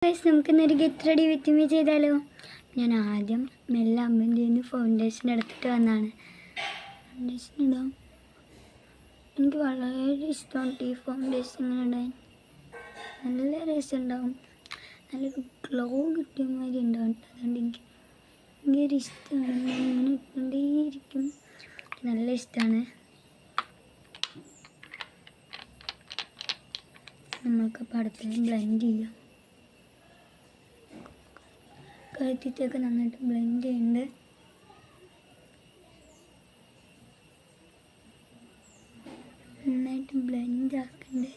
Guys നമുക്കിന്നൊരു get ready with me ചെയ്താലോ. ഞാൻ ആദ്യം മെല്ലെ അമ്മേൻ്റെ നിന്ന് ഫൗണ്ടേഷൻ എടുത്തിട്ട് വന്നതാണ്. ഫൗണ്ടേഷൻ ഇടാം. എനിക്ക് വളരെ ഇഷ്ടമാണ് ഈ ഫൗണ്ടേഷൻ ഇങ്ങനെ ഇടാൻ. നല്ല രസമുണ്ടാവും, നല്ലൊരു ഗ്ലോ കിട്ടിയ മാതിരി ഉണ്ടാവും. അതുകൊണ്ട് എനിക്ക് ഭയങ്കര ഇഷ്ടമാണ്. ഇങ്ങനെ ഇട്ടുകൊണ്ടേയിരിക്കും, നല്ല ഇഷ്ടമാണ്. നമ്മൾക്കപ്പോൾ അടുത്ത് ബ്ലെൻഡ് ചെയ്യാം. കഴുത്തിട്ടൊക്കെ നന്നായിട്ട് ബ്ലെൻഡ് ചെയ്യുന്നുണ്ട്. നന്നായിട്ട് ബ്ലെൻഡ് ആക്കണ്ട്.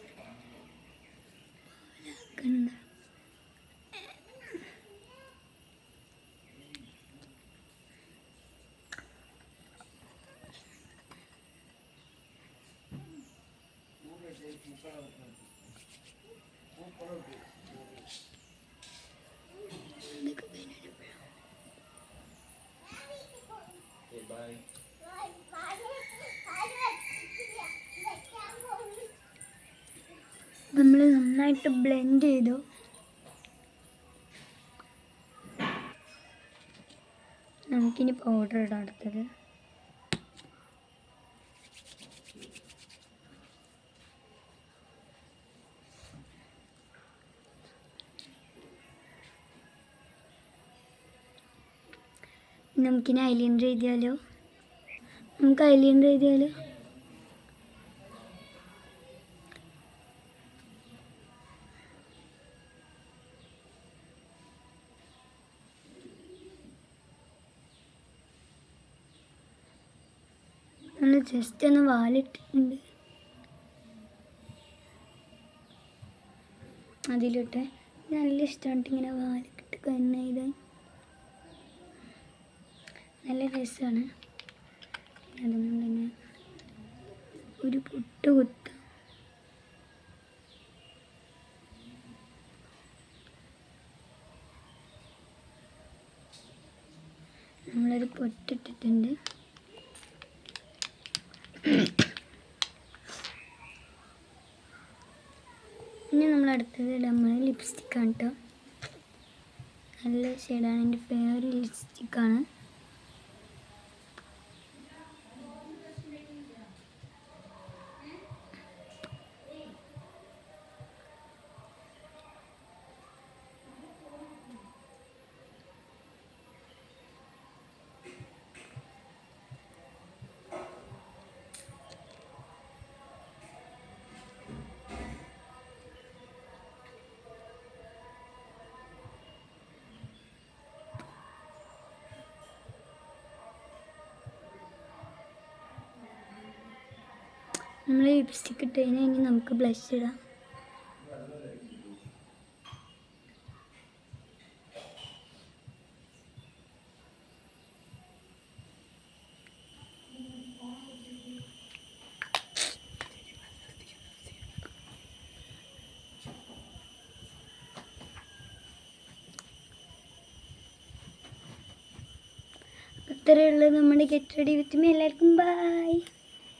നമ്മൾ നന്നായിട്ട് ബ്ലെൻഡ് ചെയ്തു. നമുക്കിനി പൗഡർ ഇടാം. അടുത്തത് നമുക്കിനി ഐലൈനർ എഴുതിയാലോ. നമ്മൾ ജസ്റ്റ് ഒന്ന് വാലിട്ടിട്ടുണ്ട്. അതിലോട്ട് നല്ല ഇഷ്ടമാണ് ഇങ്ങനെ വാലിക്കിട്ട് കണ്ണ് എഴുതാൻ, നല്ല രസമാണ്. അതുകൊണ്ട് തന്നെ ഒരു പൊട്ട് കുത്താം. നമ്മളൊരു പൊട്ടിട്ടിട്ടുണ്ട്. പിന്നെ നമ്മളടുത്തത് നമ്മൾ ലിപ്സ്റ്റിക്കാണ് കേട്ടോ. നല്ല ഷെയ്ഡാണ്, എൻ്റെ ഫേവറേറ്റ് ലിപ്സ്റ്റിക്കാണ്. നമ്മൾ ലിപ്സ്റ്റിക്ക് ഇട്ട് കഴിഞ്ഞാൽ ഇനി നമുക്ക് ബ്ലഷ് ഇടാം. ഇത്രയേ ഉള്ളൂ നമ്മുടെ ഗെറ്റ് റെഡി വിത്ത് മീ. എല്ലാവർക്കും ബൈ.